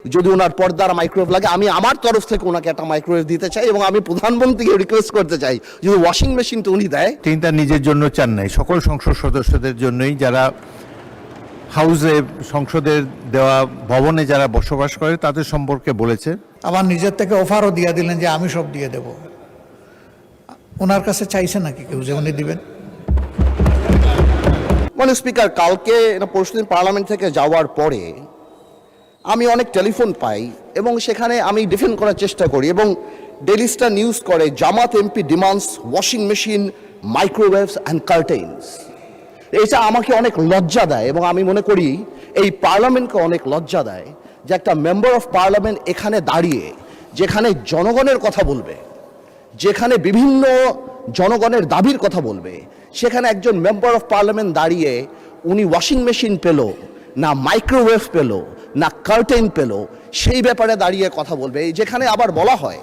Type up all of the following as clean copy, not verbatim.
যদি ওনার পর্দার মাইক্রোওয়েভ লাগে আমি আমার তরফ থেকে ওনাকে একটা মাইক্রোওয়েভ দিতে চাই এবং আমি প্রধানমন্ত্রীকে রিকোয়েস্ট করতে চাই যদি ওয়াশিং মেশিনটা উনি দেয়। তিনি তার নিজের জন্য চান নাই, সকল সংসদ সদস্যদের জন্যই, যারা হাউসে সংসদের দেওয়া ভবনে যারা বসবাস করে তাদের সম্পর্কে বলেছে। আবার নিজের থেকে অফারও দিয়ে দিলেন যে আমি সব দিয়ে দেব। ওনার কাছে চাইছে নাকি কেউ যে উনি দিবেন? মানে স্পিকার, কালকে পরশুদিন পার্লামেন্ট থেকে যাওয়ার পরে আমি অনেক টেলিফোন পাই এবং সেখানে আমি ডিফেন্ড করার চেষ্টা করি এবং ডেইলি স্টার নিউজ করে Jamaat MP demands washing machine, microwaves and curtains. এটা আমাকে অনেক লজ্জা দেয় এবং আমি মনে করি এই পার্লামেন্টকে অনেক লজ্জা দেয় যে একটা মেম্বার অফ পার্লামেন্ট এখানে দাঁড়িয়ে যেখানে জনগণের কথা বলবে, যেখানে বিভিন্ন জনগণের দাবির কথা বলবে, সেখানে একজন মেম্বার অফ পার্লামেন্ট দাঁড়িয়ে উনি ওয়াশিং মেশিন পেল না, মাইক্রোওয়েভ পেল না, কার্টেন পেল, সেই ব্যাপারে দাঁড়িয়ে কথা বলবে। যেখানে আবার বলা হয়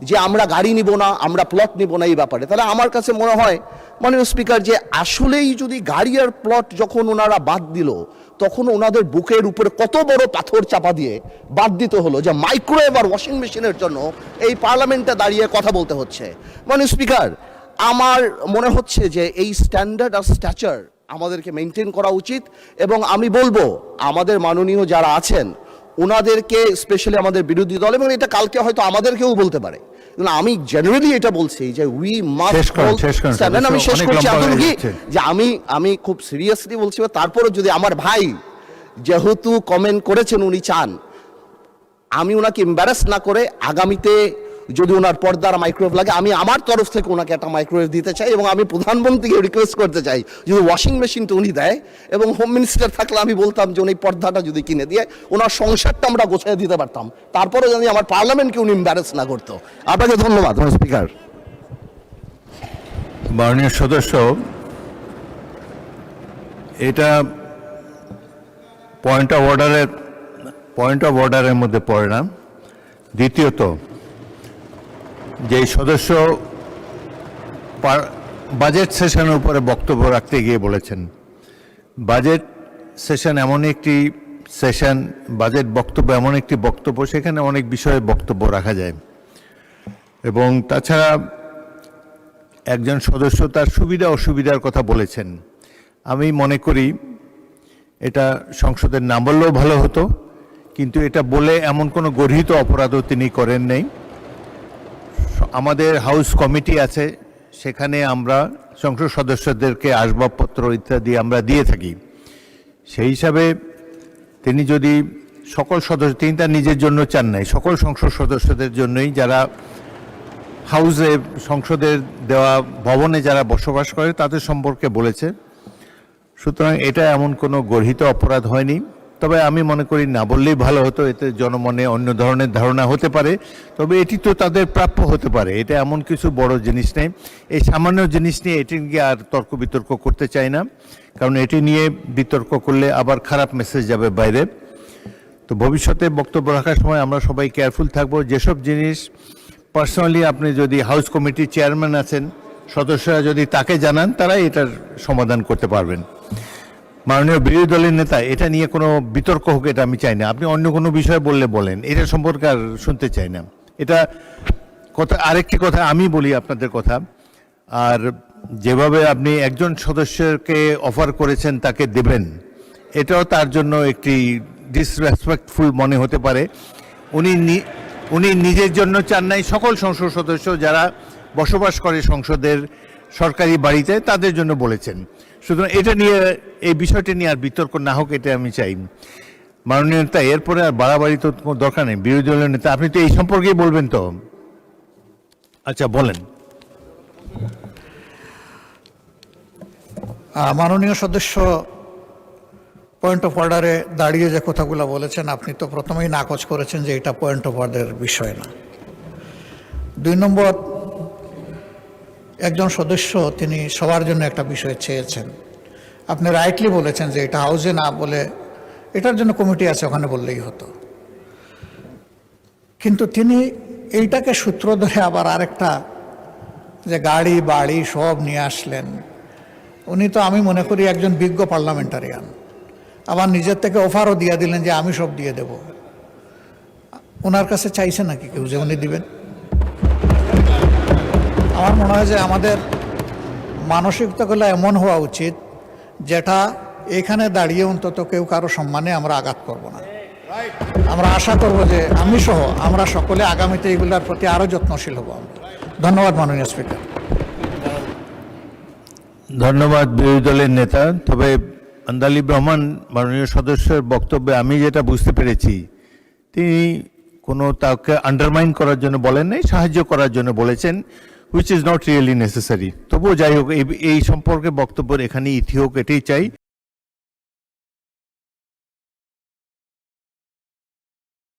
যে আমরা গাড়ি নিব না, আমরা প্লট নিব না এই ব্যাপারে, তাহলে আমার কাছে মনে হয় মাননীয় স্পিকার যে আসলেই যদি গাড়ি আর প্লট যখন ওনারা বাদ দিল তখন ওনাদের বুকের উপরে কত বড় পাথর চাপা দিয়ে বাদ দিতে হলো যে মাইক্রোওয়েভ আর ওয়াশিং মেশিনের জন্য এই পার্লামেন্টে দাঁড়িয়ে কথা বলতে হচ্ছে। মাননীয় স্পিকার, আমার মনে হচ্ছে যে এই স্ট্যান্ডার্ড আর স্ট্যাচার আমাদেরকে মেনটেন করা উচিত এবং আমি বলবো আমাদের মাননীয় যারা আছেন ওনাদেরকে, স্পেশালি আমাদের বিরোধী দল, এবং এটা কালকে হয়তো আমাদেরকেও বলতে পারে, আমি জেনারেলি এটা বলছি যে উই মাস্ট, আমি শেষ করছি আতঙ্কি যে আমি খুব সিরিয়াসলি বলছি। তারপরে যদি আমার ভাই যেহেতু কমেন্ট করেছেন উনি চান আমি ওনাকে এম্বারাস না করে আগামীতে যদি ওনার পর্দার মাইক্রোওয়েভ লাগে আমি আমার তরফ থেকে ওনাকে একটা মাইক্রোওয়েভ দিতে চাই এবং আমি প্রধানমন্ত্রীকে রিকোয়েস্ট করতে চাই যদি ওয়াশিং মেশিনটা উনি দেয়, এবং হোম মিনিস্টার থাকলে আমি বলতাম যে উনি পর্দাটা যদি কিনে দিয়ে ওনার সংসারটা আমরা গোছায় দিতে পারতাম, তারপরে যদি আমার পার্লামেন্টকে উনি এম্বারেস না করতো। আপনাকে ধন্যবাদ স্পিকার। মাননীয় সদস্য, এটা পয়েন্ট অফ অর্ডারের মধ্যে পড়ে না। দ্বিতীয়ত, যেই সদস্য বাজেট সেশনের উপরে বক্তব্য রাখতে গিয়ে বলেছেন, বাজেট সেশন এমন একটি সেশন, বাজেট বক্তব্য এমন একটি বক্তব্য সেখানে অনেক বিষয়ে বক্তব্য রাখা যায় এবং তাছাড়া একজন সদস্য তার সুবিধা অসুবিধার কথা বলেছেন। আমি মনে করি এটা সংসদের না বললেও ভালো হতো, কিন্তু এটা বলে এমন কোনো গর্হিত অপরাধও তিনি করেন নাই। আমাদের হাউস কমিটি আছে, সেখানে আমরা সংসদ সদস্যদেরকে আসবাবপত্র ইত্যাদি আমরা দিয়ে থাকি। সেই হিসাবে তিনি যদি সকল সদস্য, তিনি তার নিজের জন্য চান নাই, সকল সংসদ সদস্যদের জন্যই, যারা হাউসে সংসদের দেওয়া ভবনে যারা বসবাস করে তাদের সম্পর্কে বলেছে। সুতরাং এটা এমন কোনো গর্হিত অপরাধ হয়নি। তবে আমি মনে করি না বললেই ভালো হতো, এতে জনমনে অন্য ধরনের ধারণা হতে পারে। তবে এটি তো তাদের প্রাপ্য হতে পারে, এটা এমন কিছু বড় জিনিস নেই। এই সামান্য জিনিস নিয়ে এটি নিয়ে আর তর্ক বিতর্ক করতে চাই না, কারণ এটি নিয়ে বিতর্ক করলে আবার খারাপ মেসেজ যাবে বাইরে। তো ভবিষ্যতে বক্তব্য রাখার সময় আমরা সবাই কেয়ারফুল থাকবো। যেসব জিনিস পার্সোনালি আপনি যদি হাউস কমিটির চেয়ারম্যান আছেন, সদস্যরা যদি তাকে জানান, তারাই এটার সমাধান করতে পারবেন। মাননীয় বিরোধী দলের নেতা, এটা নিয়ে কোনো বিতর্ক হোক এটা আমি চাই না। আপনি অন্য কোনো বিষয় বললে বলেন, এটা সম্পর্কে আর শুনতে চাই না। এটা কথা, আরেকটি কথা আমি বলি আপনাদের কথা, আর যেভাবে আপনি একজন সদস্যকে অফার করেছেন তাকে দেবেন, এটাও তার জন্য একটি ডিসরেসপেক্টফুল মনে হতে পারে। উনি নিজের জন্য চান নাই, সকল সংসদ সদস্য যারা বসবাস করে সংসদের সরকারি বাড়িতে তাদের জন্য বলেছেন। সুতরাং এটা নিয়ে, এই বিষয়টি নিয়ে আর বিতর্ক না হোক, এটা আমি চাই। মাননীয় নেতা, এরপরে আর বাড়াবাড়ি তো কোনো দরকার নেই। বিরোধী দলের নেতা, আপনি তো এই সম্পর্কেই বলবেন তো? আচ্ছা, বলেন। মাননীয় সদস্য পয়েন্ট অফ অর্ডারে দাঁড়িয়ে যে কথাগুলো বলেছেন, আপনি তো প্রথমেই নাকচ করেছেন যে এটা পয়েন্ট অফ অর্ডারের বিষয় না। 2 নম্বর, একজন সদস্য তিনি সবার জন্য একটা বিষয় চেয়েছেন। আপনি রাইটলি বলেছেন যে এটা হাউসে না বলে এটার জন্য কমিটি আছে, ওখানে বললেই হতো। কিন্তু তিনি এইটাকে সূত্র ধরে আবার আরেকটা, যে গাড়ি বাড়ি সব নিয়ে আসলেন। উনি তো, আমি মনে করি, একজন বিজ্ঞ পার্লামেন্টারিয়ান। আবার নিজের থেকে অফারও দিয়ে দিলেন যে আমি সব দিয়ে দেব। ওনার কাছে চাইছে নাকি কেউ যে উনি দিবেন? আমার মনে হয় যে আমাদের মানসিকতাগুলো এমন হওয়া উচিত যেটা এখানে দাঁড়িয়ে অন্তত কেউ কারো সম্মানে আমরা আঘাত করব না। আমরা আশা করব যে আমি সহ আমরা সকলে আগামীতে এগুলোর প্রতি আরও যত্নশীল হব। ধন্যবাদ মাননীয় স্পিকার। ধন্যবাদ বিরোধী দলের নেতা। তবে আন্দালিব রহমান মাননীয় সদস্যের বক্তব্যে আমি যেটা বুঝতে পেরেছি, তিনি কোনো তাকে আন্ডারমাইন করার জন্য বলেন নাই, সাহায্য করার জন্য বলেছেন, which is not really necessary. তবুও যাই হোক, এই সম্পর্কে বক্তব্য এখানে ইতি হোক, এটাই চাই।